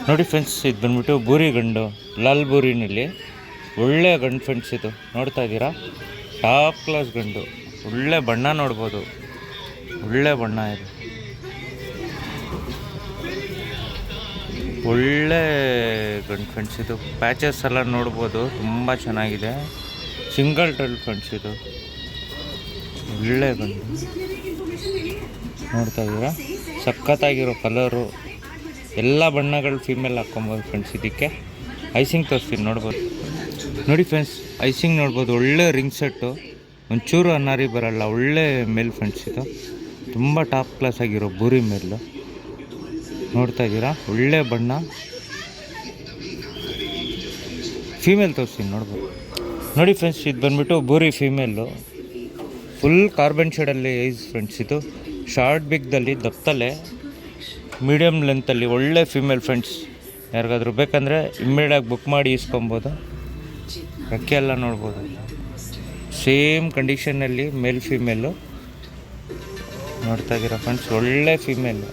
ನೋಡಿ ಫ್ರೆಂಡ್ಸ್, ಇದು ಬಂದ್ಬಿಟ್ಟು ಬೂರಿ ಗಂಡು, ಲಾಲ್ ಬೂರಿನಲ್ಲಿ ಒಳ್ಳೆ ಗಂಡು ಫ್ರೆಂಡ್ಸ್. ಇದು ನೋಡ್ತಾ ಇದ್ದೀರಾ, ಟಾಪ್ ಕ್ಲಾಸ್ ಗಂಡು. ಒಳ್ಳೆ ಬಣ್ಣ ನೋಡ್ಬೋದು, ಒಳ್ಳೆ ಬಣ್ಣ ಇದು, ಒಳ್ಳೆ ಗಂಡು ಫ್ರೆಂಡ್ಸ್. ಇದು ಪ್ಯಾಚಸ್ ಎಲ್ಲ ನೋಡ್ಬೋದು, ತುಂಬ ಚೆನ್ನಾಗಿದೆ. Single tile friends. ಇದು ಒಳ್ಳೆ ಗಂಡು ನೋಡ್ತಾ ಇದ್ದೀರಾ, ಸಖತ್ತಾಗಿರೋ ಕಲರು. ಎಲ್ಲ ಬಣ್ಣಗಳು ಫೀಮೇಲ್ ಹಾಕ್ಕೊಬೋದು ಫ್ರೆಂಡ್ಸ್. ಇದಕ್ಕೆ ಐಸಿಂಗ್ ತೋರಿಸ್ತೀನಿ, ನೋಡ್ಬೋದು. ನೋಡಿ ಫ್ರೆಂಡ್ಸ್, ಐಸಿಂಗ್ ನೋಡ್ಬೋದು. ಒಳ್ಳೆ ರಿಂಗ್ ಸೆಟ್ಟು, ಒಂಚೂರು ಅನ್ನಾರಿ ಬರಲ್ಲ. ಒಳ್ಳೆ ಮೇಲ್ ಫ್ರೆಂಡ್ಸ್. ಇದು ತುಂಬ ಟಾಪ್ ಕ್ಲಾಸ್ ಆಗಿರೋ ಬೂರಿ ಮೇಲು ನೋಡ್ತಾ ಇದ್ದೀರಾ, ಒಳ್ಳೆ ಬಣ್ಣ. ಫೀಮೇಲ್ ತೋರಿಸ್ತೀನಿ, ನೋಡ್ಬೋದು. ನೋಡಿ ಫ್ರೆಂಡ್ಸ್, ಇದು ಬಂದ್ಬಿಟ್ಟು ಬೂರಿ ಫೀಮೇಲು. ಫುಲ್ ಕಾರ್ಬನ್ ಶೇಡಲ್ಲಿ ಐಸ್ ಫ್ರೆಂಡ್ಸ್. ಇದು ಶಾರ್ಟ್ ಬಿಗ್ದಲ್ಲಿ, ದಪ್ಪತಲೆ, ಮೀಡಿಯಮ್ ಲೆಂತಲ್ಲಿ ಒಳ್ಳೆ ಫೀಮೇಲ್ ಫ್ರೆಂಡ್ಸ್. ಯಾರಿಗಾದ್ರೂ ಬೇಕಂದರೆ ಇಮ್ಮಿಡಿಯಾಗಿ ಬುಕ್ ಮಾಡಿ ಇಸ್ಕೊಬೋದು. ರೆಕ್ಕೆ ಎಲ್ಲ ನೋಡ್ಬೋದು, ಸೇಮ್ ಕಂಡೀಷನ್ನಲ್ಲಿ ಮೇಲ್ ಫೀಮೇಲು ನೋಡ್ತಾ ಇದ್ದೀರಾ ಫ್ರೆಂಡ್ಸ್. ಒಳ್ಳೆ ಫೀಮೇಲು.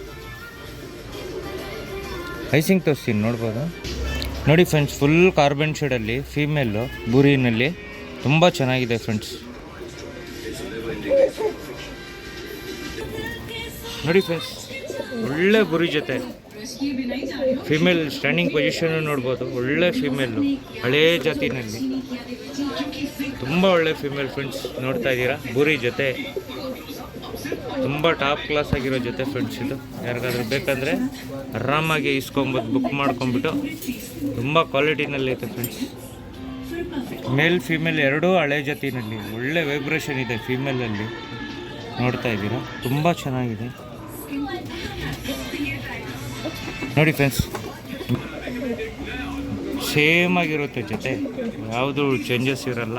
ಐಸಿಂಗ್ ತೋರಿಸ್ತೀನಿ, ನೋಡ್ಬೋದು. ನೋಡಿ ಫ್ರೆಂಡ್ಸ್, ಫುಲ್ ಕಾರ್ಬನ್ ಶೇಡಲ್ಲಿ ಫೀಮೇಲು ಬೂರಿನಲ್ಲಿ ತುಂಬ ಚೆನ್ನಾಗಿದೆ ಫ್ರೆಂಡ್ಸ್. ನೋಡಿ ಫ್ರೆಂಡ್ಸ್, ಒಳ್ಳೆ ಬುರಿ ಜೊತೆ ಫಿಮೇಲ್ ಸ್ಟ್ಯಾಂಡಿಂಗ್ ಪೊಸಿಷನ್ನು ನೋಡ್ಬೋದು. ಒಳ್ಳೆ ಫಿಮೇಲು, ಹಳೇ ಜಾತಿನಲ್ಲಿ ತುಂಬ ಒಳ್ಳೆ ಫಿಮೇಲ್ ಫ್ರೆಂಡ್ಸ್. ನೋಡ್ತಾ ಇದ್ದೀರಾ, ಬುರಿ ಜೊತೆ ತುಂಬ ಟಾಪ್ ಕ್ಲಾಸ್ ಆಗಿರೋ ಜೊತೆ ಫ್ರೆಂಡ್ಸ್. ಇದು ಯಾರಿಗಾದ್ರೂ ಬೇಕಂದರೆ ಆರಾಮಾಗಿ ಇಸ್ಕೊಬೋದು, ಬುಕ್ ಮಾಡ್ಕೊಂಬಿಟ್ಟು. ತುಂಬ ಕ್ವಾಲಿಟಿನಲ್ಲಿ ಐತೆ ಫ್ರೆಂಡ್ಸ್. ಮೇಲ್ ಫಿಮೇಲ್ ಎರಡೂ ಹಳೆ ಜಾತಿನಲ್ಲಿ ಒಳ್ಳೆ ವೈಬ್ರೇಷನ್ ಇದೆ ಫಿಮೇಲಲ್ಲಿ. ನೋಡ್ತಾ ಇದ್ದೀರಾ, ತುಂಬ ಚೆನ್ನಾಗಿದೆ. ನೋಡಿ ಫ್ರೆಂಡ್ಸ್, ಸೇಮ್ ಆಗಿರುತ್ತೆ ಜೊತೆ, ಯಾವುದು ಚೇಂಜಸ್ ಇರಲ್ಲ,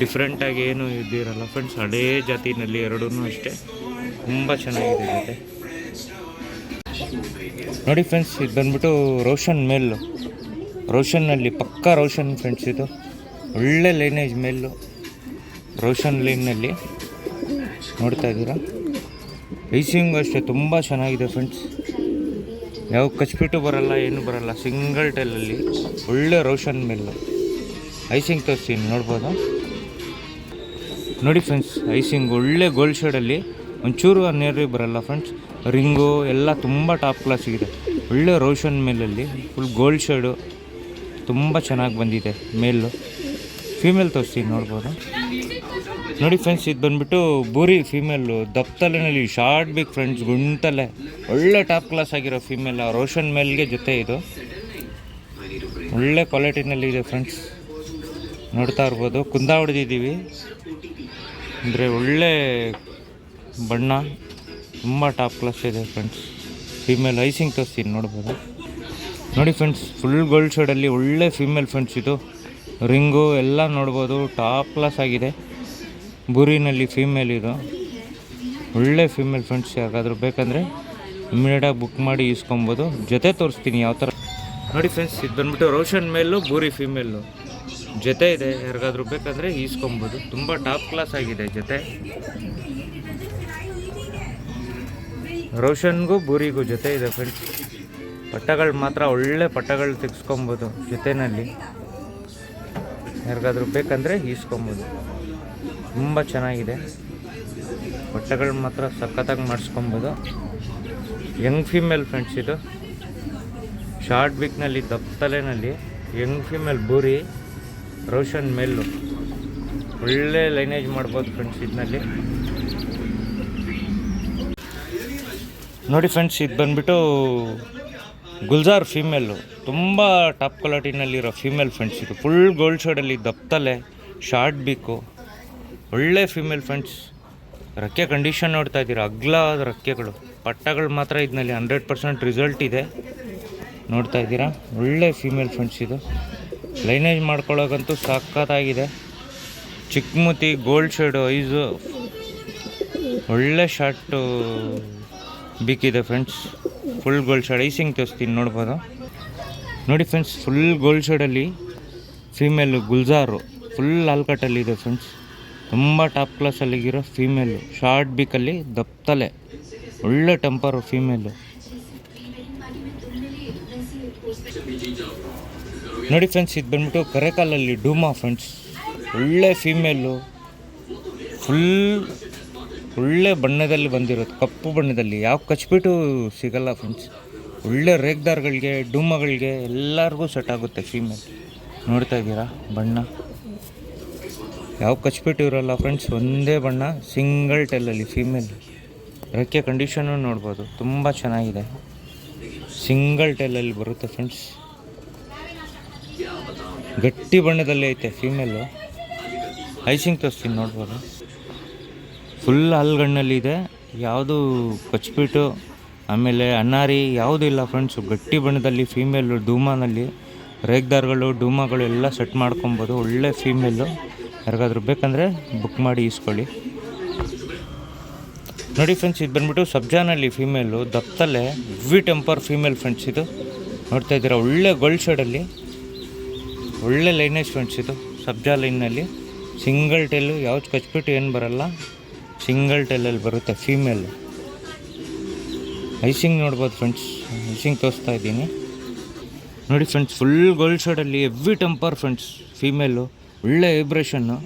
ಡಿಫ್ರೆಂಟಾಗಿ ಏನು ಇದಿರಲ್ಲ ಫ್ರೆಂಡ್ಸ್. ಹಳೇ ಜಾತಿನಲ್ಲಿ ಎರಡೂ ಅಷ್ಟೇ, ತುಂಬ ಚೆನ್ನಾಗಿದೆ ಜೊತೆ. ನೋಡಿ ಫ್ರೆಂಡ್ಸ್, ಇದು ಬಂದ್ಬಿಟ್ಟು ರೋಷನ್ ಮೇಲು. ರೋಷನ್ನಲ್ಲಿ ಪಕ್ಕಾ ರೋಷನ್ ಫ್ರೆಂಡ್ಸ್. ಇದು ಒಳ್ಳೆ ಲೈನೇಜ್ ಮೇಲು, ರೋಷನ್ ಲೈನ್ನಲ್ಲಿ ನೋಡ್ತಾ ಇದ್ದೀರಾ. ಐಸಿಂಗ್ ಅಷ್ಟೇ ತುಂಬ ಚೆನ್ನಾಗಿದೆ ಫ್ರೆಂಡ್ಸ್. ಯಾವ ಕಚ್ಬಿಟ್ಟು ಬರಲ್ಲ, ಏನು ಬರಲ್ಲ. ಸಿಂಗಲ್ ಟೈಲಲ್ಲಿ ಒಳ್ಳೆ ರೋಷನ್ ಮೇಲು. ಐಸಿಂಗ್ ತೋರಿಸ್ತೀನಿ, ನೋಡ್ಬೋದು. ನೋಡಿ ಫ್ರೆಂಡ್ಸ್, ಐಸಿಂಗ್ ಒಳ್ಳೆ ಗೋಲ್ಡ್ ಶೇಡಲ್ಲಿ, ಒಂಚೂರು ನೇರಿ ಬರಲ್ಲ ಫ್ರೆಂಡ್ಸ್. ರಿಂಗು ಎಲ್ಲ ತುಂಬ ಟಾಪ್ ಕ್ಲಾಸಿಗಿದೆ. ಒಳ್ಳೆ ರೋಷನ್ ಮೇಲಲ್ಲಿ ಫುಲ್ ಗೋಲ್ಡ್ ಶೇಡು, ತುಂಬ ಚೆನ್ನಾಗಿ ಬಂದಿದೆ ಮೇಲು. ಫೀಮೇಲ್ ತೋರಿಸ್ತೀನಿ, ನೋಡ್ಬೋದು. ನೋಡಿ ಫ್ರೆಂಡ್ಸ್, ಇದು ಬಂದುಬಿಟ್ಟು ಬೂರಿ ಫೀಮೇಲು, ದಪ್ಪತಲೆನಲ್ಲಿ ಶಾರ್ಟ್ ಬಿಗ್ ಫ್ರೆಂಡ್ಸ್, ಗುಂಟಲೆ ಒಳ್ಳೆ ಟಾಪ್ ಕ್ಲಾಸ್ ಆಗಿರೋ ಫೀಮೇಲ್. ರೋಷನ್ ಮೇಲ್ಗೆ ಜೊತೆ ಇದು ಒಳ್ಳೆ ಕ್ವಾಲಿಟಿನಲ್ಲಿ ಇದೆ ಫ್ರೆಂಡ್ಸ್. ನೋಡ್ತಾ ಇರ್ಬೋದು, ಕುಂದ ಹೊಡೆದಿದ್ದೀವಿ ಅಂದರೆ ಒಳ್ಳೆ ಬಣ್ಣ, ತುಂಬ ಟಾಪ್ ಕ್ಲಾಸ್ ಇದೆ ಫ್ರೆಂಡ್ಸ್. ಫೀಮೇಲ್ ಐಸಿಂಗ್ ತೋರಿಸ್ತೀನಿ, ನೋಡ್ಬೋದು. ನೋಡಿ ಫ್ರೆಂಡ್ಸ್, ಫುಲ್ ಗೋಲ್ಡ್ ಶೇಡಲ್ಲಿ ಒಳ್ಳೆ ಫೀಮೇಲ್ ಫ್ರೆಂಡ್ಸ್. ಇದು ರಿಂಗು ಎಲ್ಲ ನೋಡ್ಬೋದು, ಟಾಪ್ ಕ್ಲಾಸ್ ಆಗಿದೆ. ಬೂರಿನಲ್ಲಿ ಫೀಮೇಲ್ ಇದು ಒಳ್ಳೆ ಫೀಮೇಲ್ ಫ್ರೆಂಡ್ಸ್. ಯಾರಿಗಾದ್ರೂ ಬೇಕಂದರೆ ಇಮಿಡಿಯೇಟಾಗಿ ಬುಕ್ ಮಾಡಿ ಇಸ್ಕೊಬೋದು. ಜೊತೆ ತೋರಿಸ್ತೀನಿ ಯಾವ ಥರ. ನೋಡಿ ಫ್ರೆಂಡ್ಸ್, ಇದು ಬಂದ್ಬಿಟ್ಟು ರೋಷನ್ ಮೇಲು, ಬೂರಿ ಫೀಮೇಲು ಜೊತೆ ಇದೆ. ಯಾರಿಗಾದ್ರೂ ಬೇಕಂದರೆ ಈಸ್ಕೊಬೋದು. ತುಂಬ ಟಾಪ್ ಕ್ಲಾಸ್ ಆಗಿದೆ ಜೊತೆ. ರೋಷನ್ಗೂ ಬೂರಿಗೂ ಜೊತೆ ಇದೆ ಫ್ರೆಂಡ್ಸ್. ಪಟ್ಟಗಳು ಮಾತ್ರ ಒಳ್ಳೆ ಪಟ್ಟಗಳು ತೆಗೆಸ್ಕೊಬೋದು ಜೊತೆಯಲ್ಲಿ. ಯಾರಿಗಾದ್ರೂ ಬೇಕಂದರೆ ಈಸ್ಕೊಬೋದು. ತುಂಬ ಚೆನ್ನಾಗಿದೆ, ಬಟ್ಟೆಗಳು ಮಾತ್ರ ಸಖತ್ತಾಗಿ ಮಾಡಿಸ್ಕೊಬೋದು. Young female friends. ಇದು ಶಾರ್ಟ್ ಬಿಕ್ನಲ್ಲಿ, ದಪ್ಪತಲೆನಲ್ಲಿ ಯಂಗ್ ಫೀಮೇಲ್ ಬೂರಿ, ರೋಷನ್ ಮೇಲು ಒಳ್ಳೆ ಲೈನೇಜ್ ಮಾಡ್ಬೋದು ಫ್ರೆಂಡ್ಸ್ ಇದರಲ್ಲಿ. ನೋಡಿ ಫ್ರೆಂಡ್ಸ್, ಇದು ಬಂದುಬಿಟ್ಟು ಗುಲ್ಜಾರ್ ಫೀಮೇಲು, ತುಂಬ ಟಾಪ್ ಕ್ವಾಲಿಟಿನಲ್ಲಿರೋ ಫೀಮೇಲ್ ಫ್ರೆಂಡ್ಸ್. ಇದು ಫುಲ್ ಗೋಲ್ಡ್ ಶೇಡಲ್ಲಿ, ದಪ್ಪತಲೆ, ಶಾರ್ಟ್ ಬಿಕ್ಕು, ಒಳ್ಳೆ ಫೀಮೇಲ್ ಫ್ರೆಂಡ್ಸ್. ರೆಕ್ಕೆ ಕಂಡೀಷನ್ ನೋಡ್ತಾ ಇದ್ದೀರಾ, ಅಗ್ಲವಾದ ರೆಕ್ಕೆಗಳು. ಪಟ್ಟಗಳು ಮಾತ್ರ ಇದರಲ್ಲಿ 100% ರಿಸಲ್ಟ್ ಇದೆ. ನೋಡ್ತಾ ಇದ್ದೀರಾ, ಒಳ್ಳೆ ಫೀಮೇಲ್ ಫ್ರೆಂಡ್ಸ್. ಇದು ಲೈನೇಜ್ ಮಾಡ್ಕೊಳ್ಳೋಕ್ಕಂತೂ ಸಖತ್ತಾಗಿದೆ. ಚಿಕ್ಕಮುತಿ ಗೋಲ್ಡ್ ಶೇಡು ಐಸು, ಒಳ್ಳೆ ಶಾರ್ಟು ಬಿಕ್ಕಿದೆ ಫ್ರೆಂಡ್ಸ್. Full gold shade. ಐಸಿಂಗ್ ತೋರಿಸ್ತೀನಿ, ನೋಡ್ಬೋದು. ನೋಡಿ ಫ್ರೆಂಡ್ಸ್, ಫುಲ್ ಗೋಲ್ಡ್ ಶೇಡಲ್ಲಿ ಫೀಮೇಲು ಗುಲ್ಜಾರು ಫುಲ್ ಆಲ್ಕಟ್ಟಲ್ಲಿದೆ ಫ್ರೆಂಡ್ಸ್. ತುಂಬ ಟಾಪ್ ಕ್ಲಾಸಲ್ಲಿಗಿರೋ ಫೀಮೇಲು, ಶಾರ್ಟ್ ಬಿಕ್ಕಲ್ಲಿ, ದಪ್ಪತಲೆ, ಒಳ್ಳೆ ಟೆಂಪರು ಫೀಮೇಲು. ನೋಡಿ ಫ್ರೆಂಡ್ಸ್, ಇದು ಬಂದ್ಬಿಟ್ಟು ಕರೆಕಾಲಲ್ಲಿ ಡೂಮಾ ಫ್ರೆಂಡ್ಸ್. ಒಳ್ಳೆ ಫೀಮೇಲು, ಫುಲ್ ಒಳ್ಳೆ ಬಣ್ಣದಲ್ಲಿ ಬಂದಿರೋದು, ಕಪ್ಪು ಬಣ್ಣದಲ್ಲಿ. ಯಾವ ಕಚ್ಬಿಟ್ಟು ಸಿಗಲ್ಲ ಫ್ರೆಂಡ್ಸ್. ಒಳ್ಳೆ ರೇಗ್ದಾರ್ಗಳಿಗೆ, ಡೂಮಗಳಿಗೆ ಎಲ್ಲರಿಗೂ ಸೆಟ್ ಆಗುತ್ತೆ ಫೀಮೇಲ್. ನೋಡ್ತಾ ಇದ್ದೀರಾ ಬಣ್ಣ, ಯಾವ ಕಚ್ಬಿಟ್ಟು ಇರೋಲ್ಲ ಫ್ರೆಂಡ್ಸ್. ಒಂದೇ ಬಣ್ಣ, ಸಿಂಗಲ್ ಟೆಲ್ಲಲ್ಲಿ ಫೀಮೇಲ್. ರೆಕ್ಕೆ ಕಂಡೀಷನ್ನು ನೋಡ್ಬೋದು, ತುಂಬ ಚೆನ್ನಾಗಿದೆ. ಸಿಂಗಲ್ ಟೆಲ್ಲಲ್ಲಿ ಬರುತ್ತೆ ಫ್ರೆಂಡ್ಸ್. ಗಟ್ಟಿ ಬಣ್ಣದಲ್ಲಿ ಐತೆ ಫೀಮೇಲು. ಐಸಿಂಗ್ ತೋರಿಸ್ತೀನಿ ನೋಡ್ಬೋದು. ಫುಲ್ ಹಲ್ಗಣ್ಣಲ್ಲಿದೆ, ಯಾವುದು ಕಚ್ಬಿಟ್ಟು ಆಮೇಲೆ ಅನ್ನಾರಿ ಯಾವುದೂ ಇಲ್ಲ ಫ್ರೆಂಡ್ಸು. ಗಟ್ಟಿ ಬಣ್ಣದಲ್ಲಿ ಫೀಮೇಲು, ಡೂಮಾನಲ್ಲಿ ರೇಗ್ದಾರ್ಗಳು, ಡೂಮಾಗಳು ಎಲ್ಲ ಸೆಟ್ ಮಾಡ್ಕೊಬೋದು. ಒಳ್ಳೆ ಫೀಮೇಲು. ಯಾರಿಗಾದ್ರೂ ಬೇಕಂದರೆ ಬುಕ್ ಮಾಡಿ ಈಸ್ಕೊಳ್ಳಿ. ನೋಡಿ ಫ್ರೆಂಡ್ಸ್, ಇದು ಬಂದ್ಬಿಟ್ಟು ಸಬ್ಜಾನಲ್ಲಿ ಫೀಮೇಲು, ದಪ್ಪದಲ್ಲೇ ಹೆವಿ ಟೆಂಪರ್ ಫೀಮೇಲ್ ಫ್ರೆಂಡ್ಸ್. ಇದು ನೋಡ್ತಾ ಇದ್ದೀರಾ, ಒಳ್ಳೆ ಗೋಲ್ಡ್ ಶೇಡಲ್ಲಿ ಒಳ್ಳೆ ಲೈನೇಜ್ ಫ್ರೆಂಡ್ಸ್. ಇದು ಸಬ್ಜಾ ಲೈನಲ್ಲಿ ಸಿಂಗಲ್ ಟೆಲ್ಲು, ಯಾವ್ದು ಕಚ್ಬಿಟ್ಟು ಏನು ಬರಲ್ಲ, ಸಿಂಗಲ್ ಟೆಲ್ಲಲ್ಲಿ ಬರುತ್ತೆ ಫೀಮೇಲು. ಐಸಿಂಗ್ ನೋಡ್ಬೋದು ಫ್ರೆಂಡ್ಸ್, ಐಸಿಂಗ್ ತೋರಿಸ್ತಾ ಇದ್ದೀನಿ ನೋಡಿ ಫ್ರೆಂಡ್ಸ್. ಫುಲ್ ಗೋಲ್ಡ್ ಶೇಡಲ್ಲಿ ಹೆವಿ ಟೆಂಪರ್ ಫ್ರೆಂಡ್ಸ್ ಫೀಮೇಲು. ಒಳ್ಳೆ ವೈಬ್ರೇಷನ್ನು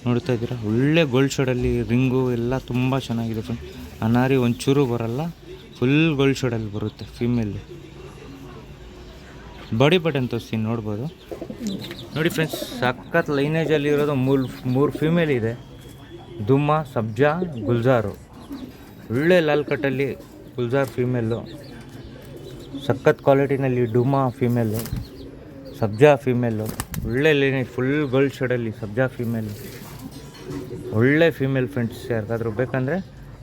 ನೋಡ್ತಾ ಇದ್ದೀರಾ. ಒಳ್ಳೆ ಗೋಲ್ಡ್ ಶೇಡಲ್ಲಿ ರಿಂಗು ಎಲ್ಲ ತುಂಬ ಚೆನ್ನಾಗಿದೆ ಫ್ರೆಂಡ್ಸ್. ಅನಾರಿ ಒಂಚೂರು ಬರಲ್ಲ, ಫುಲ್ ಗೋಲ್ಡ್ ಶೇಡಲ್ಲಿ ಬರುತ್ತೆ ಫೀಮೇಲು. ಬಾಡಿ ಬಟನ್ ತೋರಿಸ್ತೀನಿ ನೋಡ್ಬೋದು. ನೋಡಿ ಫ್ರೆಂಡ್ಸ್, ಸಖತ್ ಲೈನೇಜಲ್ಲಿ ಇರೋದು ಮೂರು ಫೀಮೇಲ್ ಇದೆ. ದುಮ್ಮಾ, ಸಬ್ಜಾ, ಗುಲ್ಜಾರು. ಒಳ್ಳೆ ಲಾಲ್ ಕಟ್ಟಲ್ಲಿ ಗುಲ್ಜಾರ್ ಫೀಮೇಲು. ಸಖತ್ ಕ್ವಾಲಿಟಿನಲ್ಲಿ ಡುಮಾ ಫೀಮೇಲು, ಸಬ್ಜಾ ಫೀಮೇಲು. ಒಳ್ಳೆ ಲೈನೇಜ್, ಫುಲ್ ಗೋಲ್ಡ್ ಶೇಡಲ್ಲಿ ಸಬ್ಜಾ ಫೀಮೇಲು. ಒಳ್ಳೆ ಫೀಮೇಲ್ ಫ್ರೆಂಡ್ಸ್. ಯಾರಿಗಾದ್ರೂ ಬೇಕಂದರೆ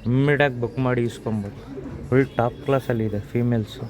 ಇಮ್ಮಿಡಿಯಾಗಿ ಬುಕ್ ಮಾಡಿ ಇಸ್ಕೊಬೋದು. ಫುಲ್ ಟಾಪ್ ಕ್ಲಾಸಲ್ಲಿದೆ ಫೀಮೇಲ್ಸು.